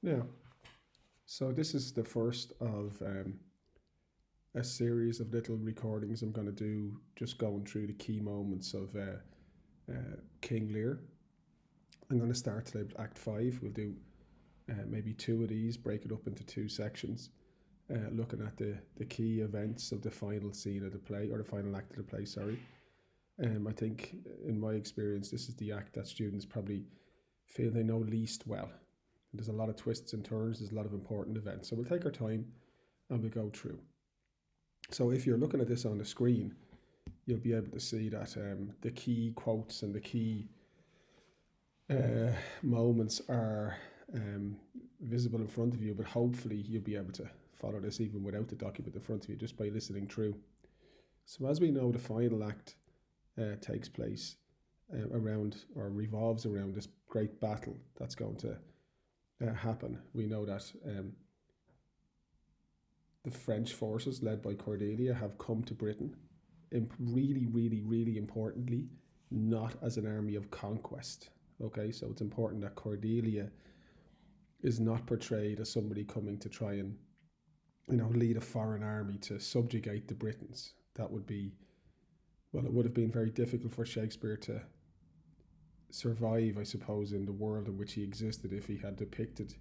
Yeah. So this is the first of a series of little recordings I'm going to do, just going through the key moments of King Lear. I'm going to start today with Act 5. We'll do maybe two of these, break it up into two sections, looking at the key events of the final scene of the play, or the final act of the play, sorry. I think, in my experience, this is the act that students probably feel they know least well. There's a lot of twists and turns, there's a lot of important events. So we'll take our time and we'll go through. So if you're looking at this on the screen, you'll be able to see that the key quotes and the key moments are visible in front of you, but hopefully you'll be able to follow this even without the document in front of you, just by listening through. So as we know, the final act takes place around, or revolves around, this great battle that's going to happen. We know that the French forces, led by Cordelia, have come to Britain, really importantly, not as an army of conquest. Okay, so it's important that Cordelia is not portrayed as somebody coming to try and, lead a foreign army to subjugate the Britons. That would be, well, it would have been very difficult for Shakespeare to survive, I suppose, in the world in which he existed if he had depicted,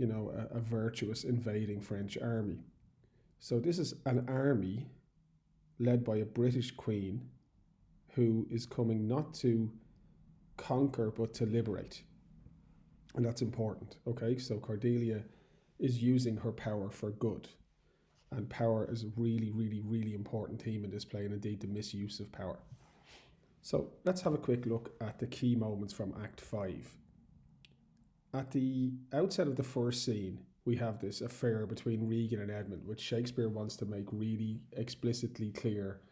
a virtuous invading French army. So this is an army led by a British queen who is coming not to conquer but to liberate. And that's important, okay? So Cordelia is using her power for good. And power is a really important theme in this play, and indeed the misuse of power. So let's have a quick look at the key moments from Act 5. At the outset of the first scene, we have this affair between Regan and Edmund, which Shakespeare wants to make really explicitly clear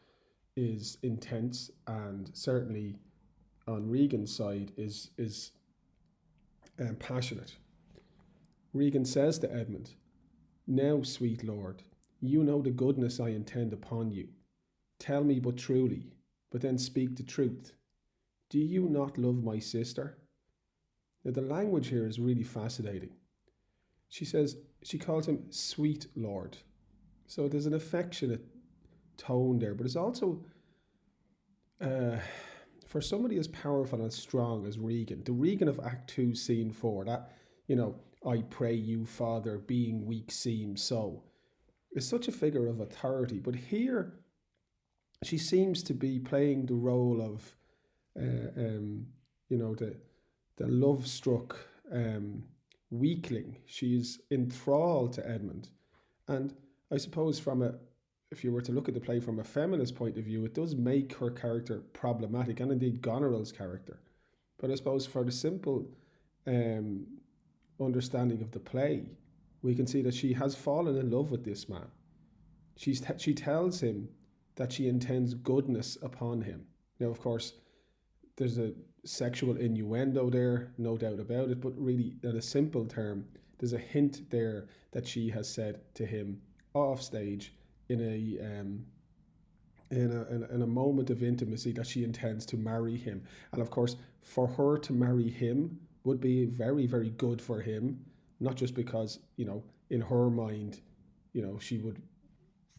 is intense, and certainly on Regan's side is passionate. Regan says to Edmund, "Now, sweet lord, you know the goodness I intend upon you. Tell me but truly, but then speak the truth. Do you not love my sister?" Now, the language here is really fascinating. She calls him sweet lord. So there's an affectionate tone there, but it's also, for somebody as powerful and as strong as Regan, the Regan of Act 2, Scene 4, that, I pray you, Father, being weak seems so, is such a figure of authority. But here, she seems to be playing the role of, the love-struck weakling. She's enthralled to Edmund. And I suppose if you were to look at the play from a feminist point of view, it does make her character problematic, and indeed Goneril's character. But I suppose for the simple understanding of the play, we can see that she has fallen in love with this man. She tells him that she intends goodness upon him. Now, of course, there's a sexual innuendo there, no doubt about it, but really, in a simple term, there's a hint there that she has said to him off stage in a moment of intimacy that she intends to marry him. And of course, for her to marry him would be very, very good for him, not just because, in her mind, she would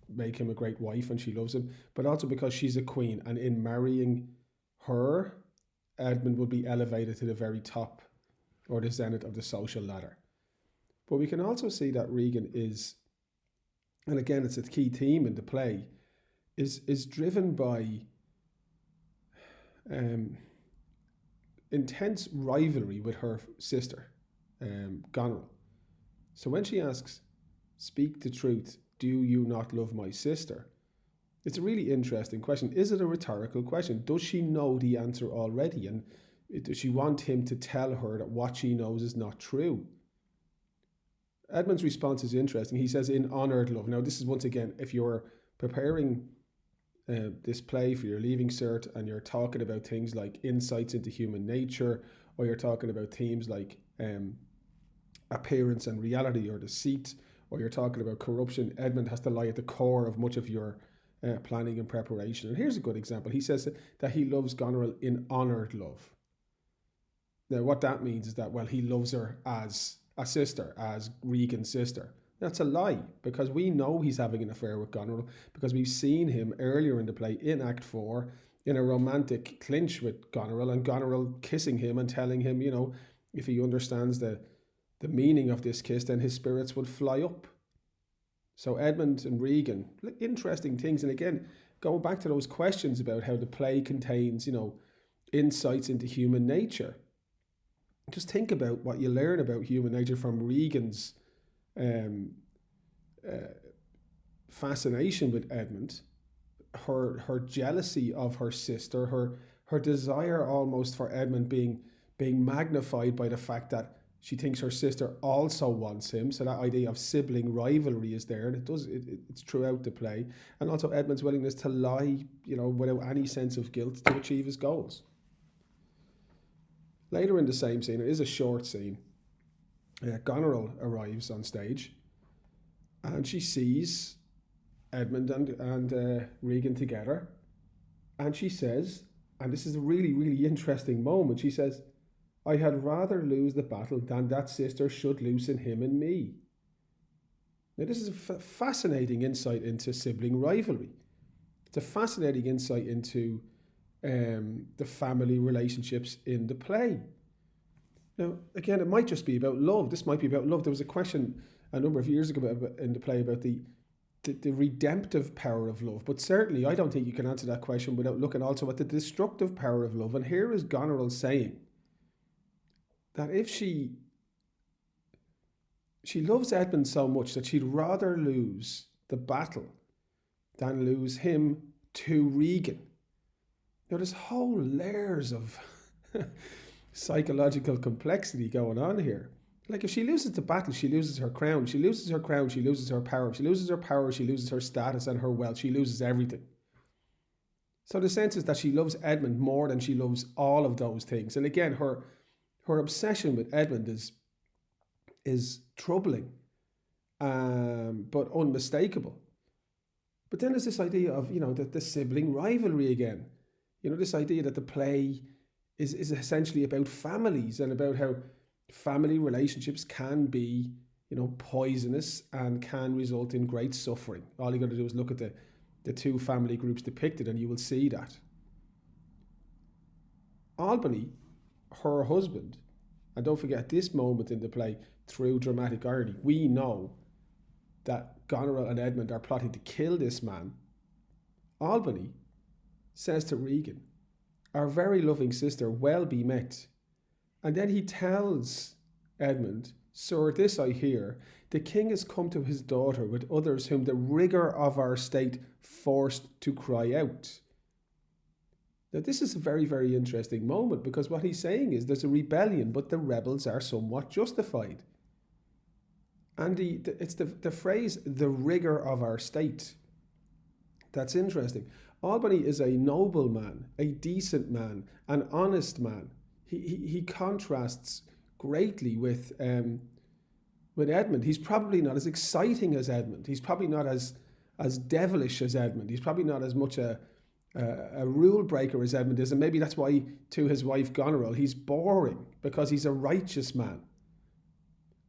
make him a great wife and she loves him, but also because she's a queen, and in marrying her, Edmund would be elevated to the very top, or the zenith of the social ladder. But we can also see that Regan is, and again it's a key theme in the play, is driven by intense rivalry with her sister, Goneril. So when she asks, "Speak the truth, do you not love my sister?" It's a really interesting question. Is it a rhetorical question? Does she know the answer already? And does she want him to tell her that what she knows is not true? Edmund's response is interesting. He says, "In honoured love." Now, this is, once again, if you're preparing this play for your Leaving Cert and you're talking about things like insights into human nature, or you're talking about themes like appearance and reality, or deceit, or you're talking about corruption, Edmund has to lie at the core of much of your planning and preparation. And here's a good example. He says that he loves Goneril in honoured love. Now, what that means is that, well, he loves her as a sister, as Regan's sister. That's a lie, because we know he's having an affair with Goneril, because we've seen him earlier in the play in Act 4 in a romantic clinch with Goneril, and Goneril kissing him and telling him, if he understands the meaning of this kiss, then his spirits would fly up. So Edmund and Regan, interesting things. And again, going back to those questions about how the play contains, insights into human nature. Just think about what you learn about human nature from Regan's fascination with Edmund, her jealousy of her sister, her desire almost for Edmund being magnified by the fact that she thinks her sister also wants him. So that idea of sibling rivalry is there, and it's throughout the play. And also Edmund's willingness to lie, without any sense of guilt to achieve his goals. Later in the same scene, it is a short scene, Goneril arrives on stage, and she sees Edmund and Regan together, and she says, and this is a really, really interesting moment, she says, "I had rather lose the battle than that sister should loosen him and me." Now, this is a fascinating insight into sibling rivalry. It's a fascinating insight into the family relationships in the play. Now, again, it might just be about love. This might be about love. There was a question a number of years ago in the play about the redemptive power of love. But certainly, I don't think you can answer that question without looking also at the destructive power of love. And here is Goneril saying that if she loves Edmund so much that she'd rather lose the battle than lose him to Regan. Now, there's whole layers of psychological complexity going on here. Like, if she loses the battle, she loses her crown. She loses her crown, she loses her power. If she loses her power, she loses her status and her wealth. She loses everything. So the sense is that she loves Edmund more than she loves all of those things. And again, her obsession with Edmund is troubling, but unmistakable. But then there's this idea of, the sibling rivalry again. This idea that the play is essentially about families and about how family relationships can be, poisonous and can result in great suffering. All you got to do is look at the two family groups depicted and you will see that. Albany, her husband, and don't forget, at this moment in the play, through dramatic irony, we know that Goneril and Edmund are plotting to kill this man. Albany says to Regan, "Our very loving sister well be met." And then he tells Edmund, "Sir, this I hear, the king has come to his daughter with others whom the rigour of our state forced to cry out." Now, this is a very, very interesting moment, because what he's saying is there's a rebellion, but the rebels are somewhat justified. And it's the phrase, "the rigour of our state," that's interesting. Albany is a noble man, a decent man, an honest man. He contrasts greatly with Edmund. He's probably not as exciting as Edmund. He's probably not as devilish as Edmund. He's probably not as much a rule breaker as Edmund is, and maybe that's why to his wife Goneril he's boring, because he's a righteous man.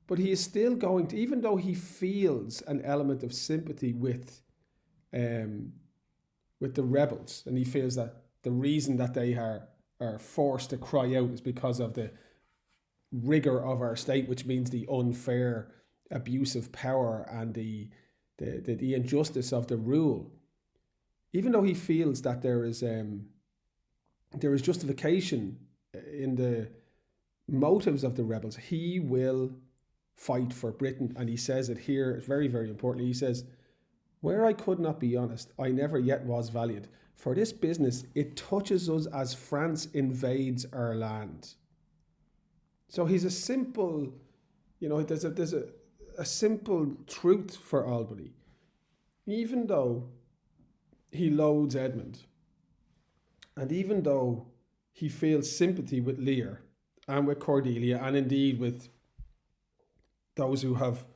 But he is still going to, even though he feels an element of sympathy with the rebels, and he feels that the reason that they are forced to cry out is because of the rigour of our state, which means the unfair abuse of power and the injustice of the rule. Even though he feels that there is justification in the motives of the rebels, he will fight for Britain. And he says it here, very, very importantly. He says, "Where I could not be honest, I never yet was valiant. For this business, it touches us as France invades our land." So he's a simple, there's a simple truth for Albany. Even though he loathes Edmund, and even though he feels sympathy with Lear and with Cordelia, and indeed with those who have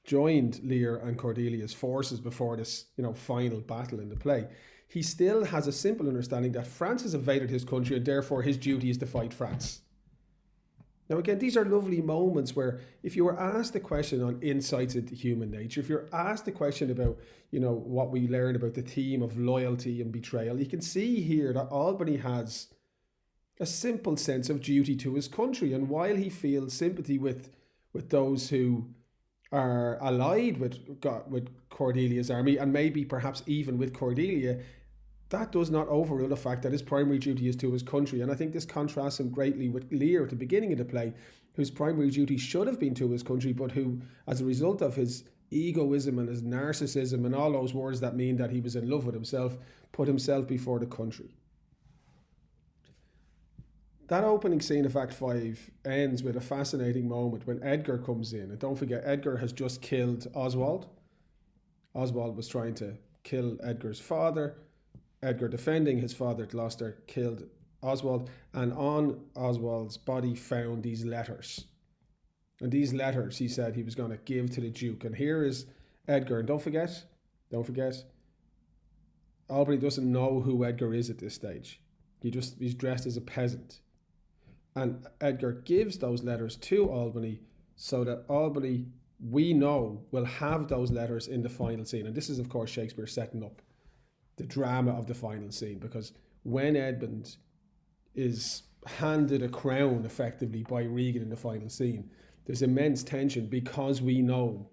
joined Lear and Cordelia's forces before this, final battle in the play, he still has a simple understanding that France has invaded his country and therefore his duty is to fight France. Now, again, these are lovely moments where if you were asked a question on insights into human nature, if you're asked a question about, what we learn about the theme of loyalty and betrayal, you can see here that Albany has a simple sense of duty to his country. And while he feels sympathy with those who are allied with Cordelia's army, and maybe perhaps even with Cordelia, that does not overrule the fact that his primary duty is to his country. And I think this contrasts him greatly with Lear at the beginning of the play, whose primary duty should have been to his country, but who, as a result of his egoism and his narcissism and all those words that mean that he was in love with himself, put himself before the country. That opening scene of Act 5 ends with a fascinating moment when Edgar comes in. And don't forget, Edgar has just killed Oswald. Oswald was trying to kill Edgar's father. Edgar, defending his father at Gloucester, killed Oswald, and on Oswald's body found these letters. And these letters he said he was going to give to the Duke. And here is Edgar. And don't forget, Albany doesn't know who Edgar is at this stage. He's dressed as a peasant. And Edgar gives those letters to Albany so that Albany, we know, will have those letters in the final scene. And this is, of course, Shakespeare setting up the drama of the final scene, because when Edmund is handed a crown effectively by Regan in the final scene, there's immense tension because we know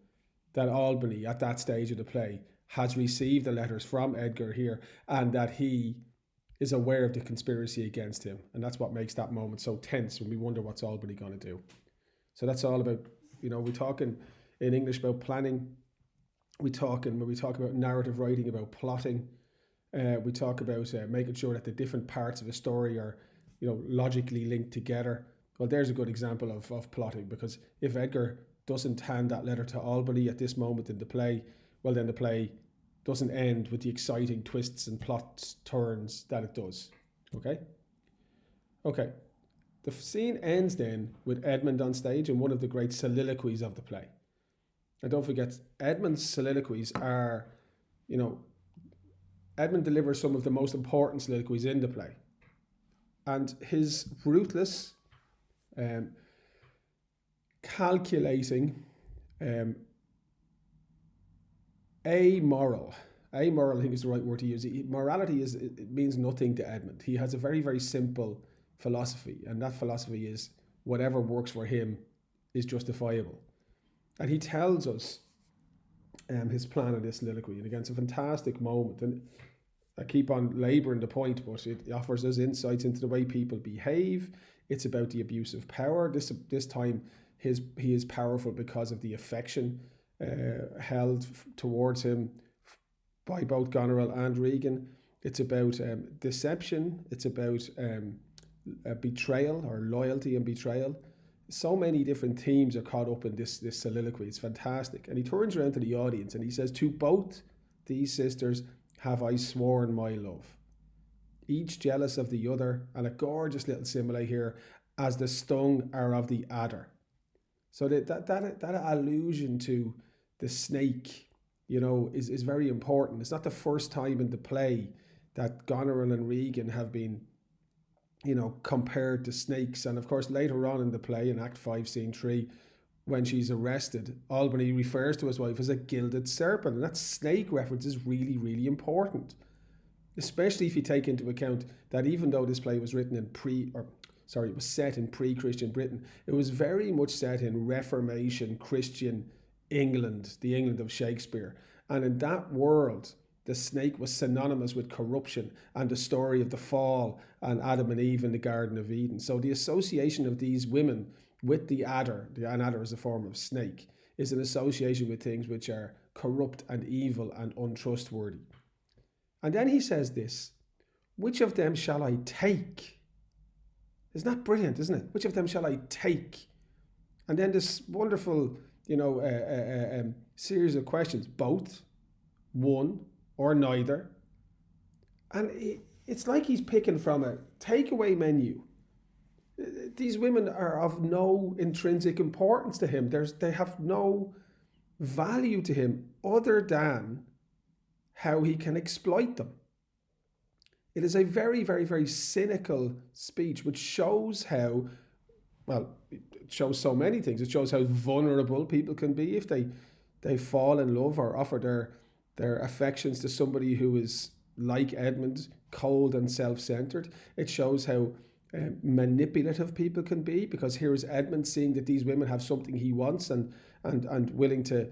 that Albany at that stage of the play has received the letters from Edgar here, and that he is aware of the conspiracy against him. And that's what makes that moment so tense when we wonder what's Albany going to do. So that's all about, we're talking in English about planning. When we talk about narrative writing, about plotting. We talk about making sure that the different parts of a story are, logically linked together. Well, there's a good example of plotting, because if Edgar doesn't hand that letter to Albany at this moment in the play, well, then the play doesn't end with the exciting twists and plot turns that it does. Okay? The scene ends then with Edmund on stage in one of the great soliloquies of the play. And don't forget, Edmund's soliloquies are, Edmund delivers some of the most important soliloquies in the play. And his ruthless, calculating, amoral, I think is the right word to use. Morality it means nothing to Edmund. He has a very, very simple philosophy, and that philosophy is whatever works for him is justifiable. And he tells us his plan in this soliloquy. And again, it's a fantastic moment. And I keep on labouring the point, but it offers us insights into the way people behave. It's about the abuse of power. This time, he is powerful because of the affection held towards him by both Goneril and Regan. It's about deception. It's about betrayal, or loyalty and betrayal. So many different themes are caught up in this soliloquy. It's fantastic. And he turns around to the audience and he says, "To both these sisters have I sworn my love, each jealous of the other," and a gorgeous little simile here, "as the stung are of the adder." So that allusion to the snake, is very important. It's not the first time in the play that Goneril and Regan have been, compared to snakes. And of course, later on in the play, in Act 5, Scene 3, when she's arrested, Albany refers to his wife as a gilded serpent. And that snake reference is really, really important, especially if you take into account that even though this play was written it was set in pre-Christian Britain, it was very much set in Reformation Christian England, the England of Shakespeare. And in that world, the snake was synonymous with corruption and the story of the fall and Adam and Eve in the Garden of Eden. So the association of these women with the adder is a form of snake, is an association with things which are corrupt and evil and untrustworthy. And then he says this, "Which of them shall I take?" Isn't that brilliant, isn't it? Which of them shall I take? And then this wonderful, series of questions, both, one, or neither. And it's like he's picking from a takeaway menu. These women are of no intrinsic importance to him. They have no value to him other than how he can exploit them. It is a very, very, very cynical speech, which shows how, well, it shows so many things. It shows how vulnerable people can be if they fall in love or offer their affections to somebody who is like Edmund, cold and self-centered. It shows how manipulative people can be, because here is Edmund seeing that these women have something he wants, and willing to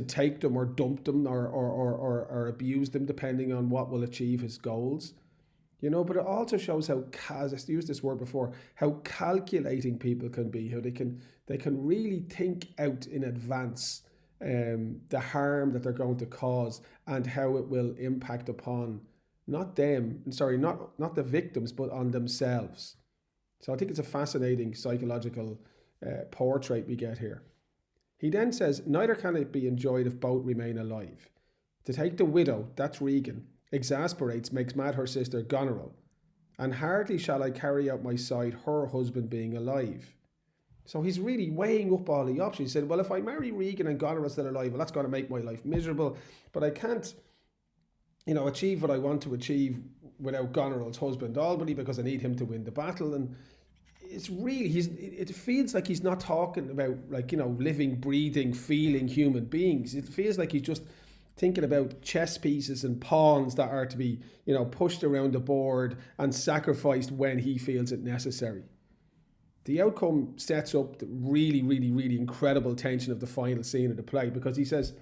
take them or dump them, or abuse them, depending on what will achieve his goals. But it also shows how, as I used this word before, how calculating people can be, how they can really think out in advance the harm that they're going to cause, and how it will impact upon not them, sorry, not the victims, but on themselves. So I think it's a fascinating psychological portrait we get here. He then says, neither can it be enjoyed if both remain alive. To take the widow, that's Regan, exasperates, makes mad her sister Goneril, and hardly shall I carry out my side, her husband being alive. So he's really weighing up all the options. He said, well, if I marry Regan and Goneril's still alive, well, that's going to make my life miserable, but I can't, achieve what I want to achieve without Goneril's husband Albany, because I need him to win the battle. And it's really, it feels like he's not talking about, like, living, breathing, feeling human beings. It feels like he's just thinking about chess pieces and pawns that are to be, pushed around the board and sacrificed when he feels it necessary. The outcome sets up the really, really, really incredible tension of the final scene of the play, because he says,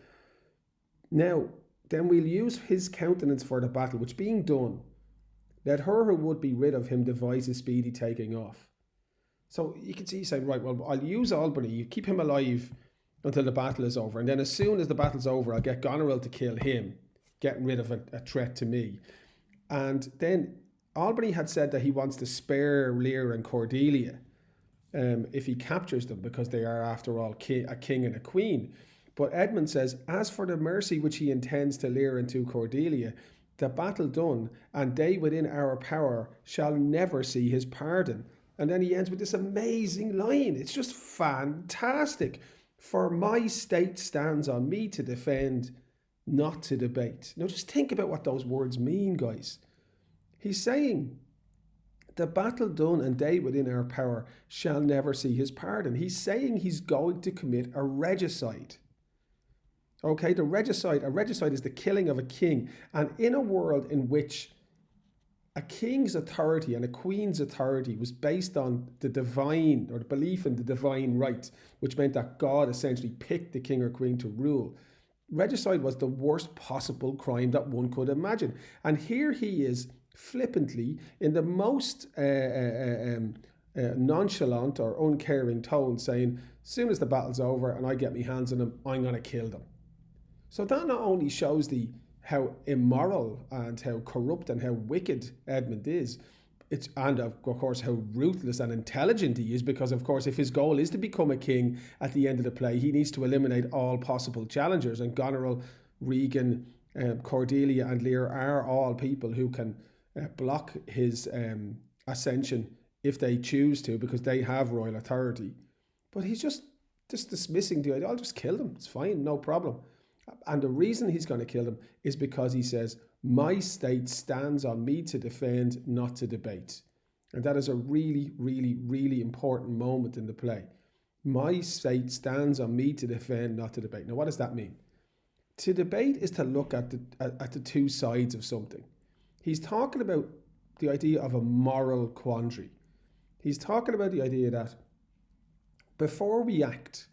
now, then we'll use his countenance for the battle, which being done, let her who would be rid of him devise a speedy taking off. So you can see he's saying, right, well, I'll use Albany, you keep him alive until the battle is over, and then as soon as the battle's over, I'll get Goneril to kill him, getting rid of a threat to me. And then Albany had said that he wants to spare Lear and Cordelia if he captures them, because they are, after all, a king and a queen. But Edmund says, as for the mercy which he intends to Lear and to Cordelia, the battle done, and they within our power shall never see his pardon. And then he ends with this amazing line. It's just fantastic. For my state stands on me to defend, not to debate. Now just think about what those words mean, guys. He's saying, the battle done and they within our power shall never see his pardon. He's saying he's going to commit a regicide. Okay, a regicide is the killing of a king. And in a world in which a king's authority and a queen's authority was based on the divine, or the belief in the divine right, which meant that God essentially picked the king or queen to rule, regicide was the worst possible crime that one could imagine. And here he is flippantly, in the most nonchalant or uncaring tone, saying, as soon as the battle's over and I get my hands on them, I'm going to kill them. So that not only shows how immoral and how corrupt and how wicked Edmund is, and of course how ruthless and intelligent he is, because of course if his goal is to become a king at the end of the play, he needs to eliminate all possible challengers, and Goneril, Regan, Cordelia and Lear are all people who can block his ascension if they choose to, because they have royal authority. But he's just dismissing the idea. I'll just kill them, it's fine, no problem. And the reason he's going to kill them is because he says, my state stands on me to defend, not to debate. And that is a really, really, really important moment in the play. My state stands on me to defend, not to debate. Now, what does that mean? To debate is to look at the two sides of something. He's talking about the idea of a moral quandary. He's talking about the idea that before we act,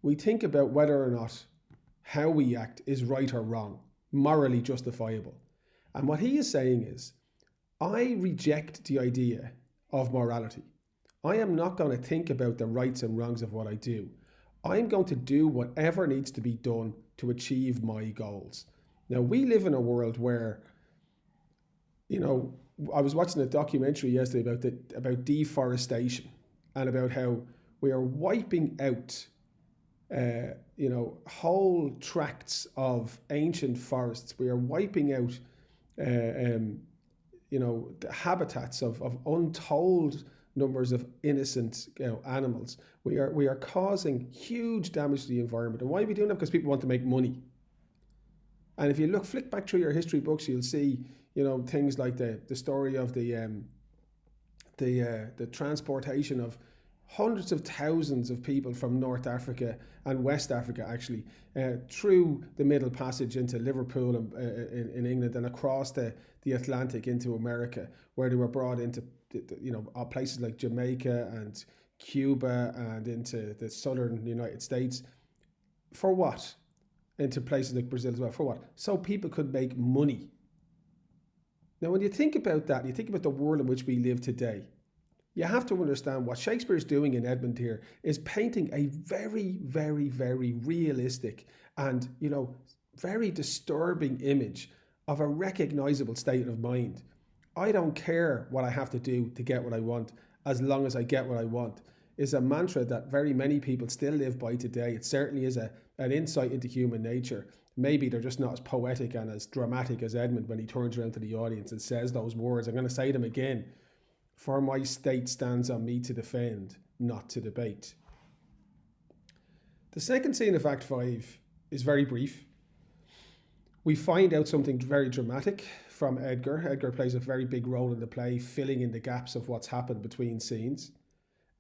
we think about whether or not how we act is right or wrong, morally justifiable. And what he is saying is, I reject the idea of morality. I am not going to think about the rights and wrongs of what I do. I'm going to do whatever needs to be done to achieve my goals. Now, we live in a world where, I was watching a documentary yesterday about deforestation, and about how we are wiping out whole tracts of ancient forests. We are wiping out, the habitats of untold numbers of innocent animals. We are causing huge damage to the environment. And why are we doing that? Because people want to make money. And if you flick back through your history books, you'll see, things like the story of the transportation of hundreds of thousands of people from North Africa and West Africa, actually, through the Middle Passage into Liverpool in England and across the Atlantic into America, where they were brought into places like Jamaica and Cuba and into the southern United States. For what? Into places like Brazil as well. For what? So people could make money. Now, when you think about that, you think about the world in which we live today, you have to understand what Shakespeare's doing in Edmund here is painting a very, very, very realistic and, very disturbing image of a recognizable state of mind. I don't care what I have to do to get what I want, as long as I get what I want, is a mantra that very many people still live by today. It certainly is an insight into human nature. Maybe they're just not as poetic and as dramatic as Edmund when he turns around to the audience and says those words. I'm going to say them again. For my state stands on me to defend, not to debate. The second scene of Act 5 is very brief. We find out something very dramatic from Edgar. Edgar plays a very big role in the play, filling in the gaps of what's happened between scenes.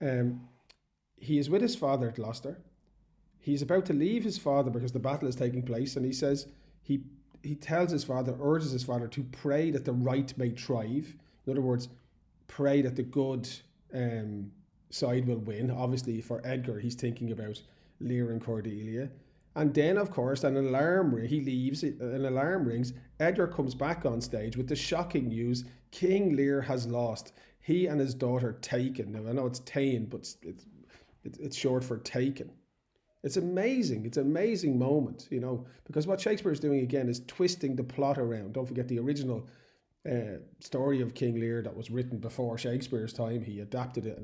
He is with his father at Gloucester. He's about to leave his father because the battle is taking place, and he says he tells his father, urges his father to pray that the right may thrive. In other words, pray that the good side will win. Obviously, for Edgar, he's thinking about Lear and Cordelia. And then, of course, an alarm rings. He leaves, an alarm rings. Edgar comes back on stage with the shocking news: King Lear has lost. He and his daughter taken. Now, I know it's ta'en, but it's short for taken. It's amazing. It's an amazing moment, because what Shakespeare is doing again is twisting the plot around. Don't forget the original story of King Lear that was written before Shakespeare's time. He adapted it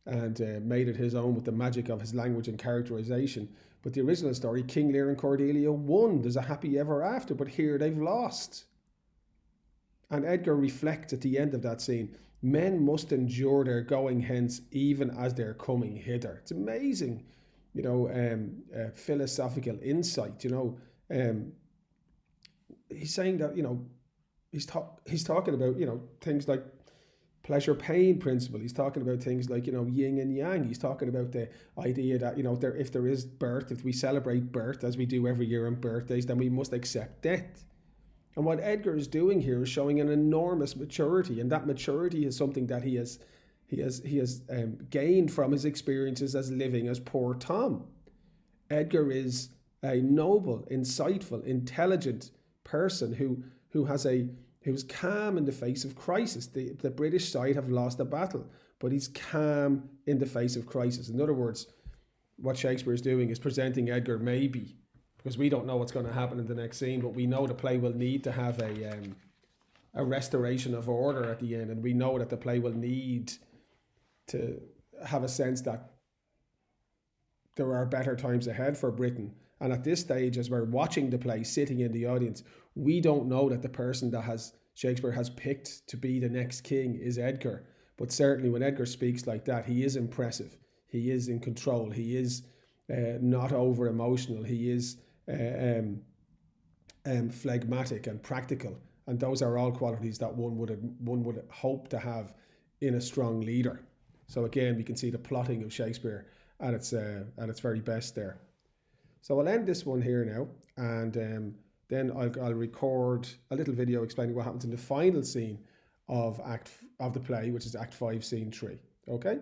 and made it his own with the magic of his language and characterization. But the original story, King Lear and Cordelia won. There's a happy ever after, but here they've lost. And Edgar reflects at the end of that scene, men must endure their going hence even as they're coming hither. It's amazing, philosophical insight. He's saying that, he's talking about, things like pleasure pain principle. He's talking about things like, yin and yang. He's talking about the idea that, if there is birth, if we celebrate birth as we do every year on birthdays, then we must accept death. And what Edgar is doing here is showing an enormous maturity, and that maturity is something that he has gained from his experiences as living as poor Tom. Edgar is a noble, insightful, intelligent person who's calm in the face of crisis. The British side have lost a battle, but he's calm in the face of crisis. In other words, what Shakespeare is doing is presenting Edgar maybe, because we don't know what's going to happen in the next scene, but we know the play will need to have a restoration of order at the end, and we know that the play will need to have a sense that there are better times ahead for Britain. And at this stage, as we're watching the play, sitting in the audience, we don't know that the person that Shakespeare has picked to be the next king is Edgar. But certainly when Edgar speaks like that, he is impressive. He is in control. He is not over emotional. He is phlegmatic and practical. And those are all qualities that one would hope to have in a strong leader. So again, we can see the plotting of Shakespeare at its very best there. So I'll end this one here now, and then I'll record a little video explaining what happens in the final scene of the play, which is Act 5, Scene 3. Okay?